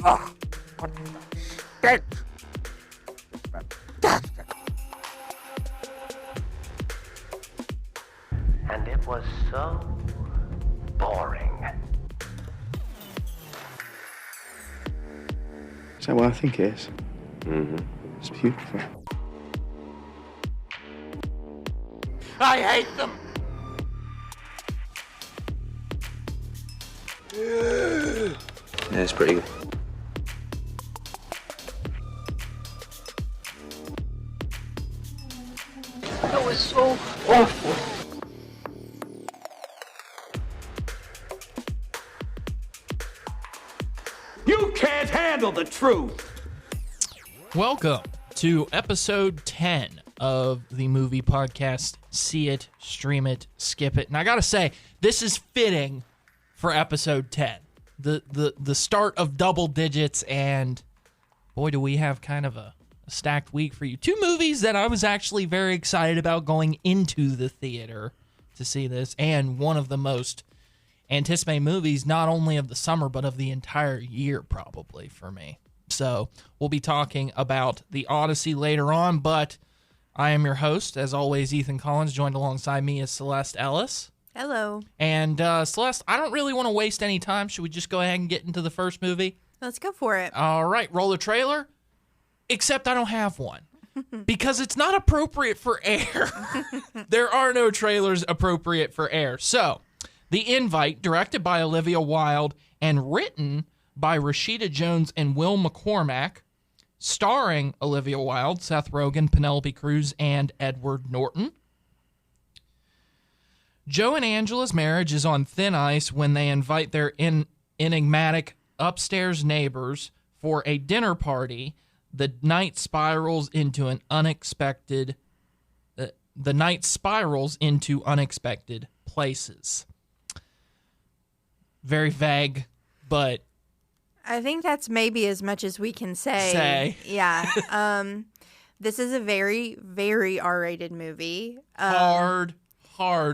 Oh, what the stench. Fantastic. And it was so boring. Is that what I think it is? Mm-hmm. It's beautiful. I hate them. Yeah, it's pretty good. That was so awful. You can't handle the truth. Welcome to episode 10 of the movie podcast, See It, Stream It, Skip It. And I gotta say, this is fitting for episode 10. The start of double digits, and boy, do we have kind of a stacked week for you. Two movies that I was actually very excited about going into the theater to see this, and one of the most anticipated movies, not only of the summer, but of the entire year, probably, for me. So we'll be talking about the Odyssey later on, but I am your host, as always, Ethan Collins. Joined alongside me is Celeste Ellis. Hello. And Celeste, I don't really want to waste any time. Should we just go ahead and get into the first movie? Let's go for it. All right, roll the trailer. Except I don't have one because it's not appropriate for air. There are no trailers appropriate for air. So, The Invite, directed by Olivia Wilde and written by Rashida Jones and Will McCormack, starring Olivia Wilde, Seth Rogen, Penelope Cruz, and Edward Norton. Joe and Angela's marriage is on thin ice when they invite their enigmatic upstairs neighbors for a dinner party. The night spirals into unexpected places. Very vague, but I think that's maybe as much as we can say. Yeah. This is a very, very R-rated movie. hard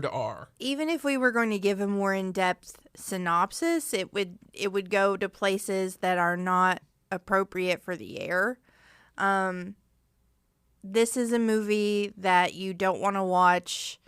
R. Even if we were going to give a more in-depth synopsis, it would go to places that are not appropriate for the air. This is a movie that you don't want to watch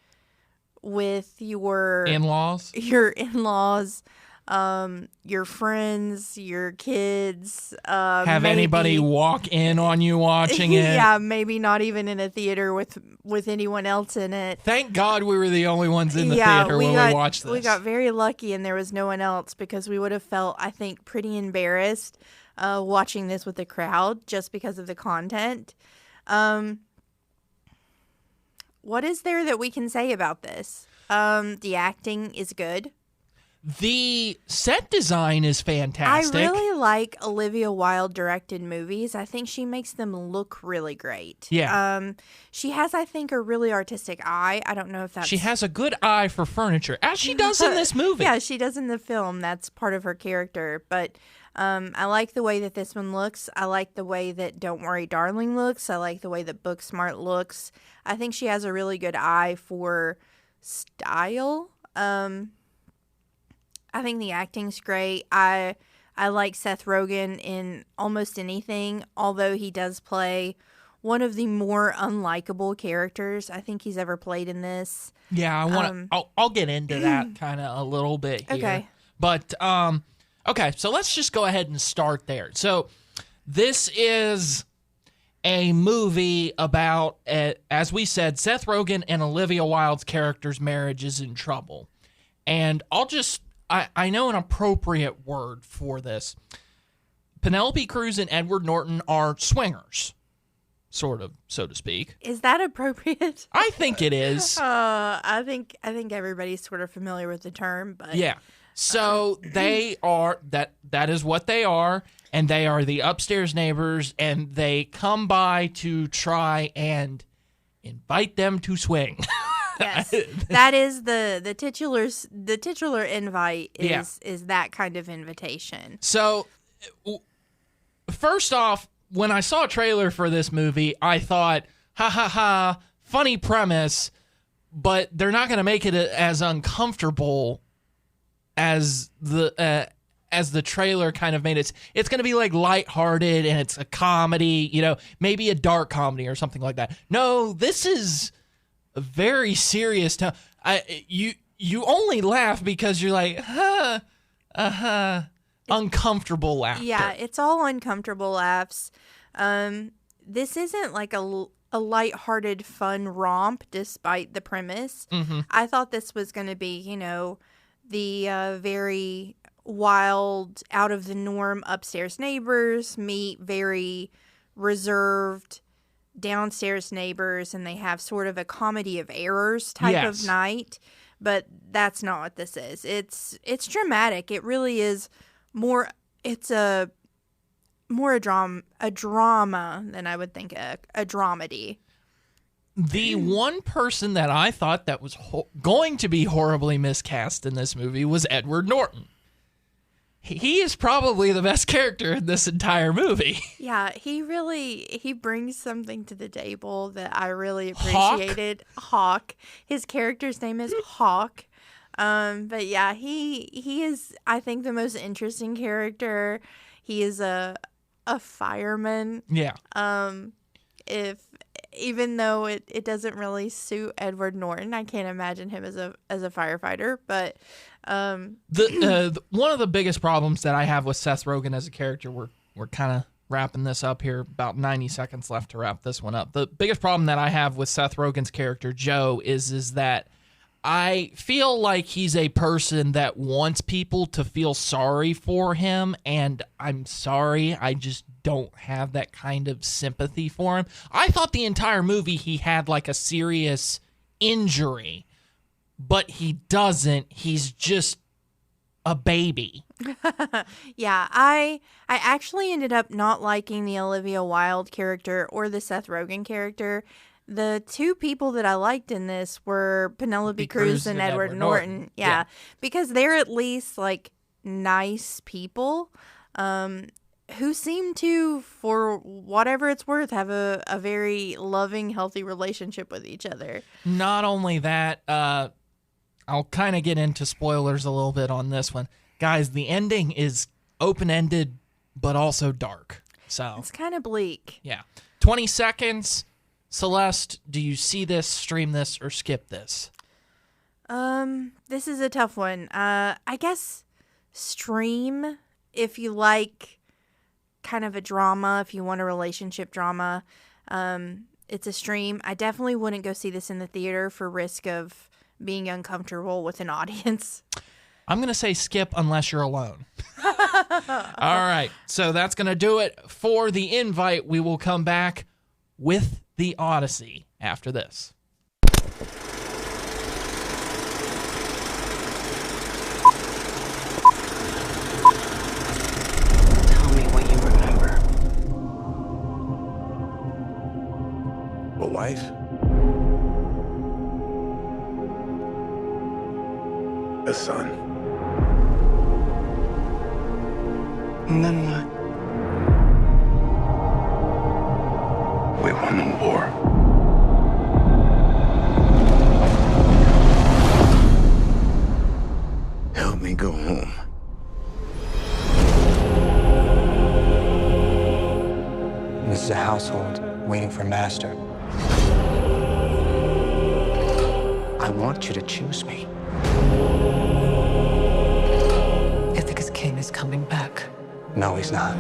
with your In-laws? your in-laws, your friends, your kids. Have maybe, anybody walk in on you watching it? Yeah, maybe not even in a theater with anyone else in it. Thank God we were the only ones in the theater when we watched this. We got very lucky and there was no one else, because we would have felt, I think, pretty embarrassed watching this with the crowd just because of the content. What is there that we can say about this? The acting is good. The set design is fantastic. I really like Olivia Wilde directed movies. I think she makes them look really great. Yeah. She has, I think, a really artistic eye. I don't know if that's... She has a good eye for furniture, as she does in this movie. Yeah, she does in the film. That's part of her character. But I like the way that this one looks. I like the way that Don't Worry, Darling looks. I like the way that Booksmart looks. I think she has a really good eye for style. I think the acting's great. I like Seth Rogen in almost anything, although he does play one of the more unlikable characters I think he's ever played in this. Yeah, I'll get into that kind of a little bit here. Okay. But okay, so let's just go ahead and start there. So this is a movie about, as we said, Seth Rogen and Olivia Wilde's character's marriage is in trouble. And I know an appropriate word for this. Penelope Cruz and Edward Norton are swingers, sort of, so to speak. Is that appropriate? I think it is. I think everybody's sort of familiar with the term, but Yeah. So they are, that is what they are, and they are the upstairs neighbors, and they come by to try and invite them to swing. Yes, that is the titular invite is that kind of invitation. So, first off, when I saw a trailer for this movie, I thought, ha ha ha, funny premise, but they're not going to make it as uncomfortable as as the trailer kind of made it, it's going to be like lighthearted and it's a comedy, maybe a dark comedy or something like that. No, this is a very serious time. You only laugh because you're like, uncomfortable laughter. Yeah, it's all uncomfortable laughs. This isn't like a lighthearted, fun romp, despite the premise. Mm-hmm. I thought this was going to be, the very wild, out of the norm upstairs neighbors meet very reserved downstairs neighbors, and they have sort of a comedy of errors type of night. But that's not what this is. It's dramatic. It really is more. It's more a drama than I would think a dramedy. The one person that I thought that was going to be horribly miscast in this movie was Edward Norton. He is probably the best character in this entire movie. Yeah, he brings something to the table that I really appreciated. Hawk. His character's name is Hawk. But yeah, he is, I think, the most interesting character. He is a fireman. Yeah. Even though it doesn't really suit Edward Norton, I can't imagine him as a firefighter. But one of the biggest problems that I have with Seth Rogen as a character, we're kind of wrapping this up here, about 90 seconds left to wrap this one up. The biggest problem that I have with Seth Rogen's character Joe is that I feel like he's a person that wants people to feel sorry for him, and I'm sorry, I just don't have that kind of sympathy for him. I thought the entire movie he had like a serious injury, but he doesn't. He's just a baby. Yeah, I actually ended up not liking the Olivia Wilde character or the Seth Rogen character. The two people that I liked in this were Penelope Cruz and Edward Norton. Yeah, because they're at least like nice people who seem to, for whatever it's worth, have a very loving, healthy relationship with each other. Not only that, I'll kind of get into spoilers a little bit on this one. Guys, the ending is open-ended, but also dark. So it's kind of bleak. Yeah. 20 seconds. Celeste, do you see this, stream this, or skip this? This is a tough one. I guess stream if you like kind of a drama, if you want a relationship drama. It's a stream. I definitely wouldn't go see this in the theater for risk of being uncomfortable with an audience. I'm going to say skip unless you're alone. All right. So that's going to do it for the invite. We will come back with the Odyssey after this. Tell me what you remember. A wife? A son? And then what? We won the war. Help me go home. This is a household waiting for master. I want you to choose me. Ithaca's king is coming back. No, he's not.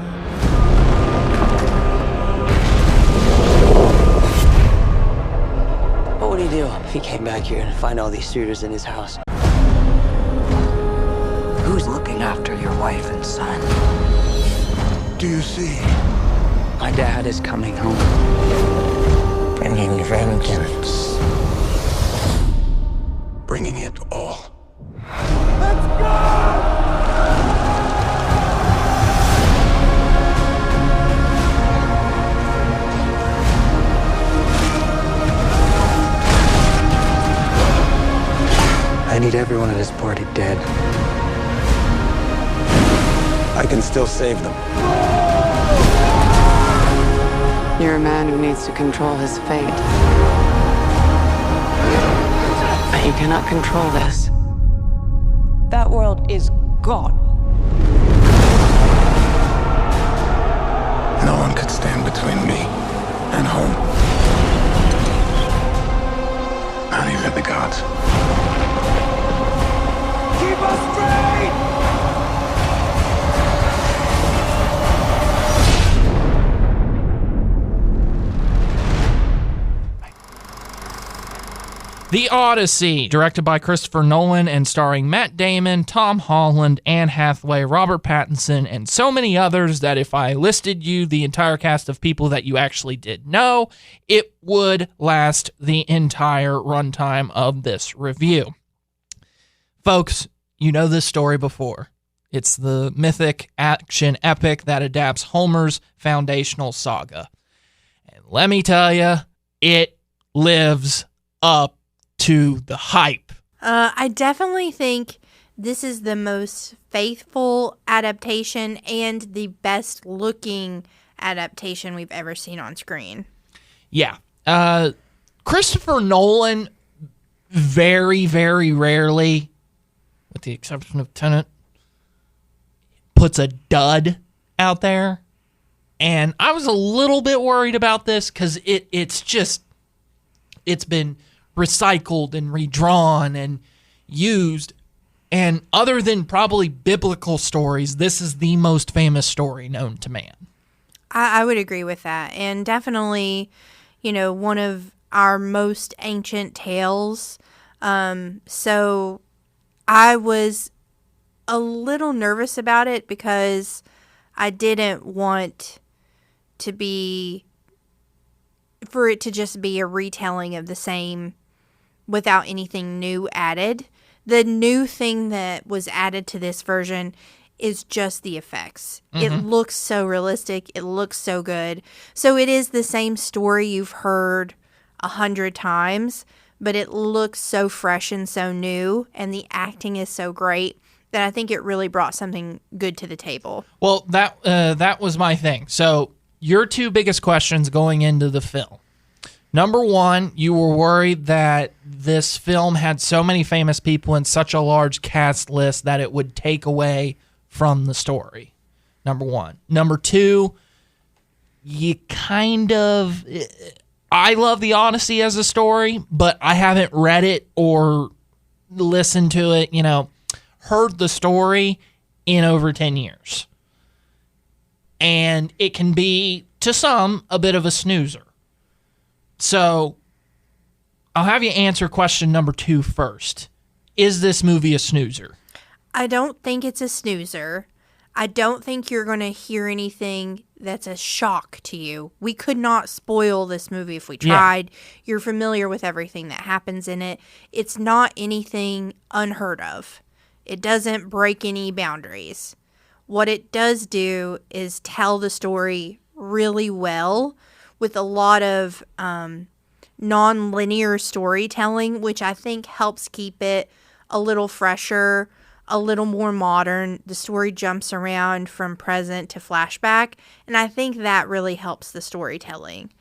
What would he do if he came back here and find all these suitors in his house? Who's looking after your wife and son? Do you see? My dad is coming home. Bringing vengeance. Bringing it all. I need everyone at this party dead. I can still save them. You're a man who needs to control his fate. But you cannot control this. That world is gone. No one could stand between me and home. Not even the gods. Keep us straight! The Odyssey, directed by Christopher Nolan and starring Matt Damon, Tom Holland, Anne Hathaway, Robert Pattinson, and so many others that if I listed you the entire cast of people that you actually did know, it would last the entire runtime of this review. Folks, you know this story before. It's the mythic action epic that adapts Homer's foundational saga. And let me tell you, it lives up to the hype. I definitely think this is the most faithful adaptation and the best looking adaptation we've ever seen on screen. Yeah. Christopher Nolan very, very rarely, with the exception of Tenet, puts a dud out there. And I was a little bit worried about this because it's been recycled and redrawn and used, and other than probably biblical stories, this is the most famous story known to man. I would agree with that, and definitely, one of our most ancient tales. So I was a little nervous about it because I didn't want for it to just be a retelling of the same without anything new added. The new thing that was added to this version is just the effects. It looks so realistic. It looks so good. So it is the same story you've heard 100 times, but it looks so fresh and so new, and the acting is so great that I think it really brought something good to the table. Well, that was my thing. So your two biggest questions going into the film. Number one, you were worried that this film had so many famous people and such a large cast list that it would take away from the story. Number one. Number two, I love the Odyssey as a story, but I haven't read it or listened to it, heard the story in over 10 years. And it can be, to some, a bit of a snoozer. So, I'll have you answer question number 2 first. Is this movie a snoozer? I don't think it's a snoozer. I don't think you're going to hear anything that's a shock to you. We could not spoil this movie if we tried. Yeah. You're familiar with everything that happens in it. It's not anything unheard of. It doesn't break any boundaries. What it does do is tell the story really well with a lot of non-linear storytelling, which I think helps keep it a little fresher, a little more modern. The story jumps around from present to flashback, and I think that really helps the storytelling.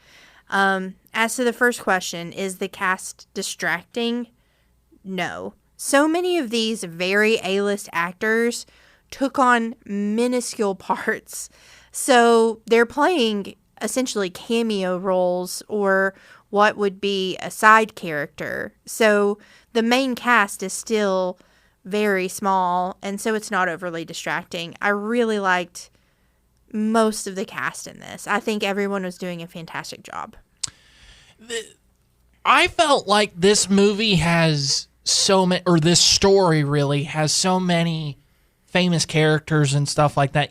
As to the first question, is the cast distracting? No. So many of these very A-list actors took on minuscule parts, so they're playing essentially cameo roles or what would be a side character. So the main cast is still very small, and so it's not overly distracting. I really liked most of the cast in this. I think everyone was doing a fantastic job. I felt like this movie has so many, or this story really has so many famous characters and stuff like that.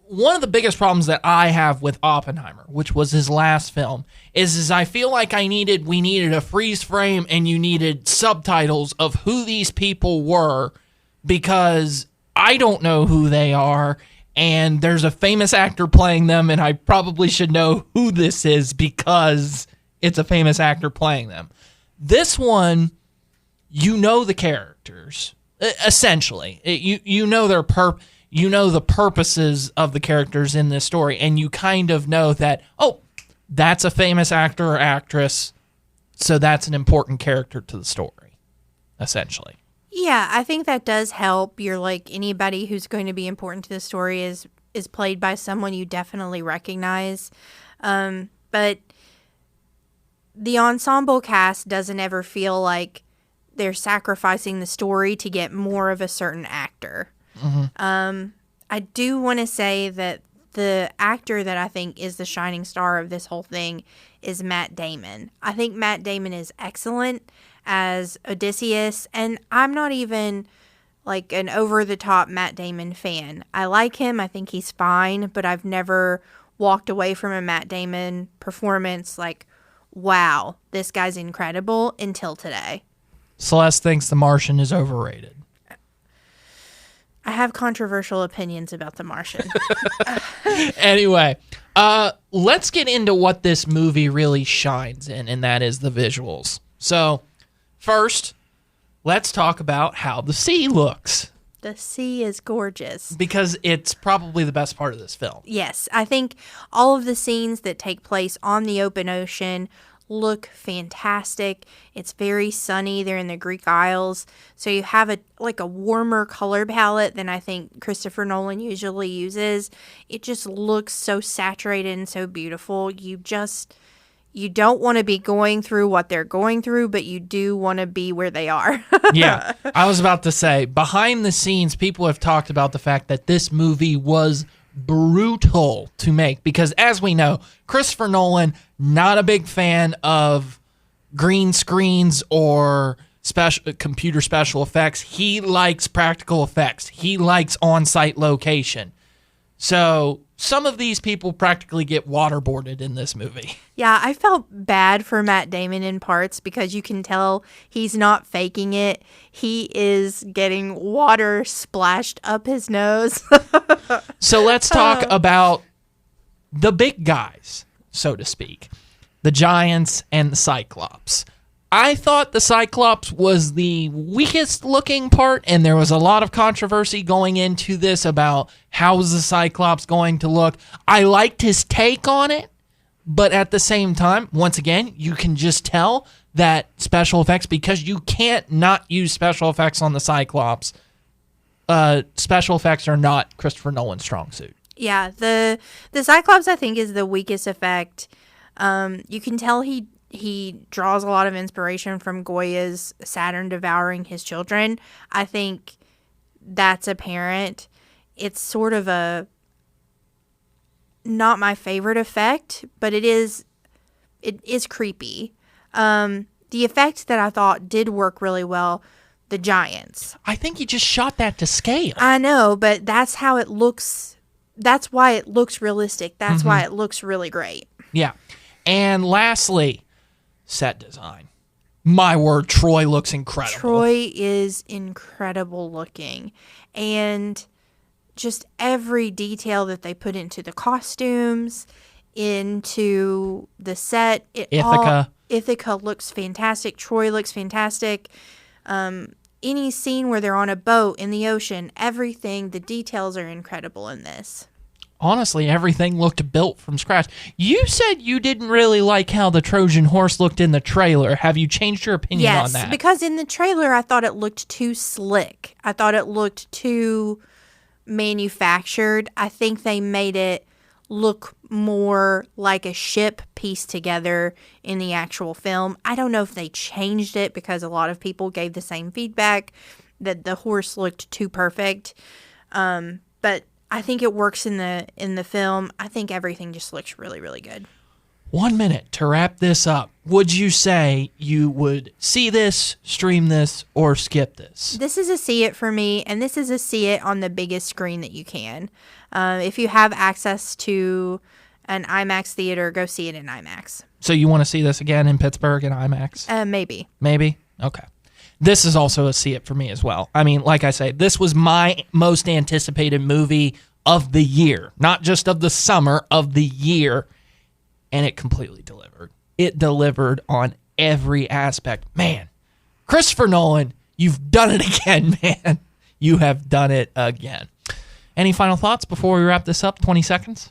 One of the biggest problems that I have with Oppenheimer, which was his last film, is I feel like we needed a freeze frame and you needed subtitles of who these people were, because I don't know who they are, and there's a famous actor playing them, and I probably should know who this is because it's a famous actor playing them. This one, the characters, essentially. You know their the purposes of the characters in this story, and you kind of know that, that's a famous actor or actress, so that's an important character to the story, essentially. Yeah, I think that does help. You're like, anybody who's going to be important to the story is is played by someone you definitely recognize. But the ensemble cast doesn't ever feel like they're sacrificing the story to get more of a certain actor. I do want to say that the actor that I think is the shining star of this whole thing is Matt Damon. I think Matt Damon is excellent as Odysseus, and I'm not even like an over-the-top Matt Damon fan. I like him. I think he's fine, but I've never walked away from a Matt Damon performance like, wow, this guy's incredible, until today. Celeste thinks The Martian is overrated. I have controversial opinions about The Martian. Anyway, let's get into what this movie really shines in, and that is the visuals. So, first, let's talk about how the sea looks. The sea is gorgeous. Because it's probably the best part of this film. Yes, I think all of the scenes that take place on the open ocean look fantastic. It's very sunny. They're in the Greek Isles. So you have a warmer color palette than I think Christopher Nolan usually uses. It just looks so saturated and so beautiful. You don't want to be going through what they're going through, but you do want to be where they are. Yeah, I was about to say, behind the scenes, people have talked about the fact that this movie was brutal to make because, as we know, Christopher Nolan, not a big fan of green screens or computer special effects. He likes practical effects. He likes on-site location. So some of these people practically get waterboarded in this movie. Yeah, I felt bad for Matt Damon in parts because you can tell he's not faking it. He is getting water splashed up his nose. So let's talk about the big guys, so to speak. The Giants and the Cyclops. I thought the Cyclops was the weakest looking part, and there was a lot of controversy going into this about how is the Cyclops going to look. I liked his take on it, but at the same time, once again, you can just tell that special effects, because you can't not use special effects on the Cyclops. Special effects are not Christopher Nolan's strong suit. Yeah, the Cyclops, I think, is the weakest effect. You can tell he draws a lot of inspiration from Goya's Saturn devouring his children. I think that's apparent. It's sort of not my favorite effect, but it is creepy. The effect that I thought did work really well, the Giants. I think he just shot that to scale. I know, but that's how it looks. That's why it looks realistic. That's why it looks really great. Yeah. And lastly, set design. My word, Troy looks incredible. Troy is incredible looking. And just every detail that they put into the costumes, into the set. Ithaca looks fantastic. Troy looks fantastic. Any scene where they're on a boat in the ocean, everything, the details are incredible in this. Honestly, everything looked built from scratch. You said you didn't really like how the Trojan horse looked in the trailer. Have you changed your opinion on that? Yes, because in the trailer, I thought it looked too slick. I thought it looked too manufactured. I think they made it look more like a ship pieced together in the actual film. I don't know if they changed it because a lot of people gave the same feedback that the horse looked too perfect. But I think it works in the film. I think everything just looks really, really good. 1 minute to wrap this up. Would you say you would see this, stream this, or skip this? This is a see it for me, and this is a see it on the biggest screen that you can. If you have access to an IMAX theater, go see it in IMAX. So you want to see this again in Pittsburgh in IMAX? Maybe. Maybe? Okay. This is also a see it for me as well. I mean, like I say, this was my most anticipated movie of the year. Not just of the summer, of the year. And it completely delivered. It delivered on every aspect. Man, Christopher Nolan, you've done it again, man. You have done it again. Any final thoughts before we wrap this up? 20 seconds?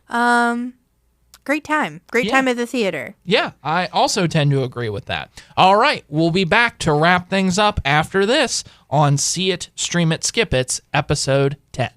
Great time. Great time at the theater. Yeah, I also tend to agree with that. All right, we'll be back to wrap things up after this on See It, Stream It, Skip It's, Episode 10.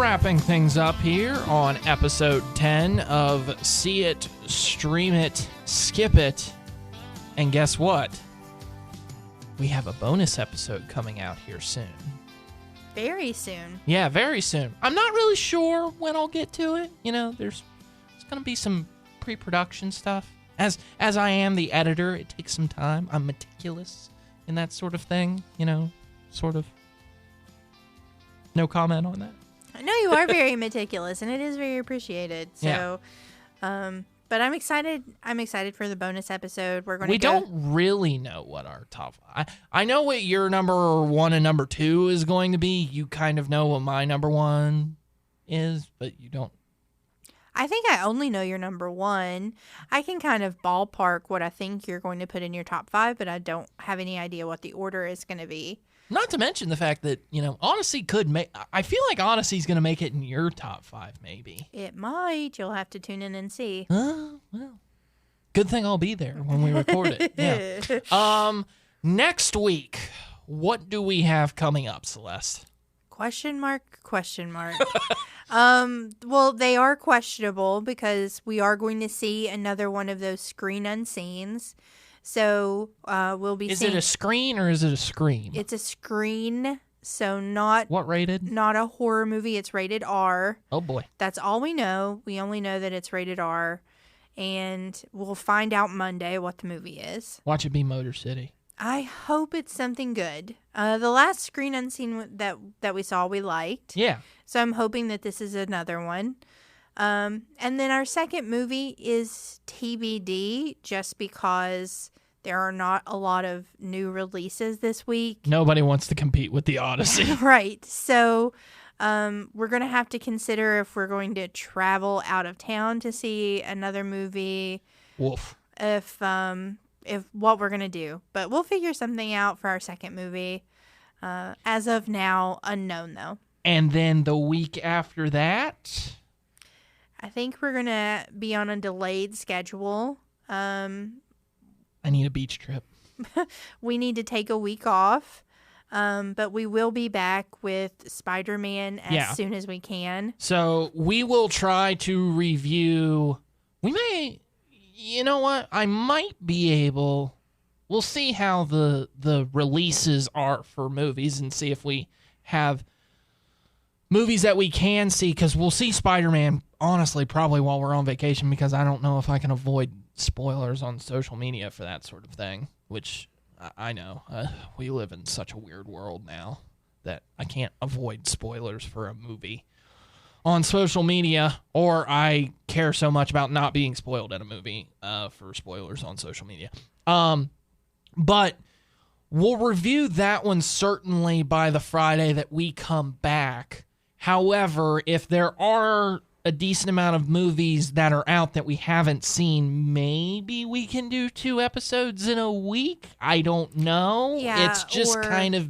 wrapping things up here on episode 10 of See It, Stream It, Skip It. And guess what? We have a bonus episode coming out here soon. Very soon. Yeah, very soon. I'm not really sure when I'll get to it. You know, there's going to be some pre-production stuff. As I am the editor, it takes some time. I'm meticulous in that sort of thing, you know, sort of. No comment on that. No, you are very meticulous, and it is very appreciated. So, but I'm excited. I'm excited for the bonus episode. We don't really know what our top. I know what your number 1 and number 2 is going to be. You kind of know what my number 1 is, but you don't. I think I only know your number 1. I can kind of ballpark what I think you're going to put in your top 5, but I don't have any idea what the order is going to be. Not to mention the fact that, you know, Odyssey could make... I feel like Odyssey's going to make it in your top 5, maybe. It might. You'll have to tune in and see. Well, good thing I'll be there when we record it. Yeah. Next week, what do we have coming up, Celeste? Question mark. Well, they are questionable because we are going to see another one of those screen unseens. So we'll be seeing... Is it a screen or is it a scream? It's a screen, so not... What rated? Not a horror movie. It's rated R. Oh, boy. That's all we know. We only know that it's rated R. And we'll find out Monday what the movie is. Watch it be Motor City. I hope it's something good. The last screen unseen that we saw, we liked. Yeah. So I'm hoping that this is another one. And then our second movie is TBD, just because there are not a lot of new releases this week. Nobody wants to compete with the Odyssey. Right. So we're going to have to consider if we're going to travel out of town to see another movie. Woof. If what we're going to do. But we'll figure something out for our second movie. As of now, unknown, though. And then the week after that... I think we're going to be on a delayed schedule. I need a beach trip. We need to take a week off. But we will be back with Spider-Man as soon as we can. So we will try to review... We may... You know what? I might be able... We'll see how the releases are for movies and see if we have movies that we can see, because we'll see Spider-Man, honestly, probably while we're on vacation, because I don't know if I can avoid spoilers on social media for that sort of thing, which I know. We live in such a weird world now that I can't avoid spoilers for a movie on social media, or I care so much about not being spoiled in a movie for spoilers on social media. But we'll review that one certainly by the Friday that we come back. However, if there are a decent amount of movies that are out that we haven't seen, maybe we can do 2 episodes in a week. I don't know. Yeah, it's just kind of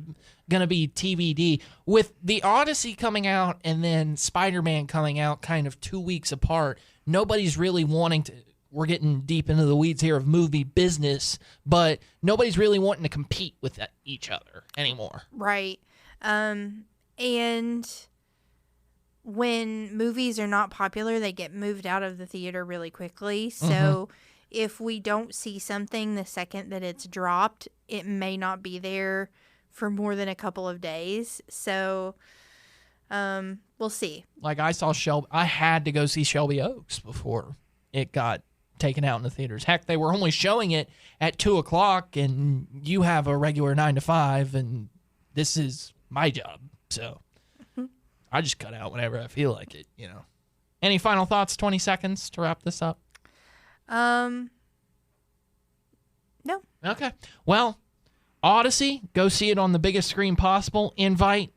going to be TBD. With the Odyssey coming out and then Spider-Man coming out kind of 2 weeks apart, nobody's really wanting to... We're getting deep into the weeds here of movie business, but nobody's really wanting to compete with each other anymore. Right. And when movies are not popular, they get moved out of the theater really quickly. So if we don't see something the second that it's dropped, it may not be there for more than a couple of days. So we'll see. Like I saw I had to go see Shelby Oaks before it got taken out in the theaters. Heck, they were only showing it at 2:00, and you have a regular 9 to 5, and this is my job. So I just cut out whenever I feel like it, you know. Any final thoughts? 20 seconds to wrap this up. No. Okay. Well, Odyssey, go see it on the biggest screen possible. Invite,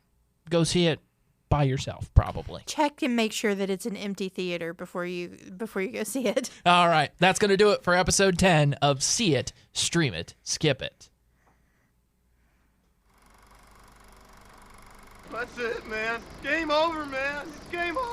go see it by yourself, probably. Check and make sure that it's an empty theater before you go see it. All right. That's going to do it for episode 10 of See It, Stream It, Skip It. That's it, man. Game over, man. It's game over.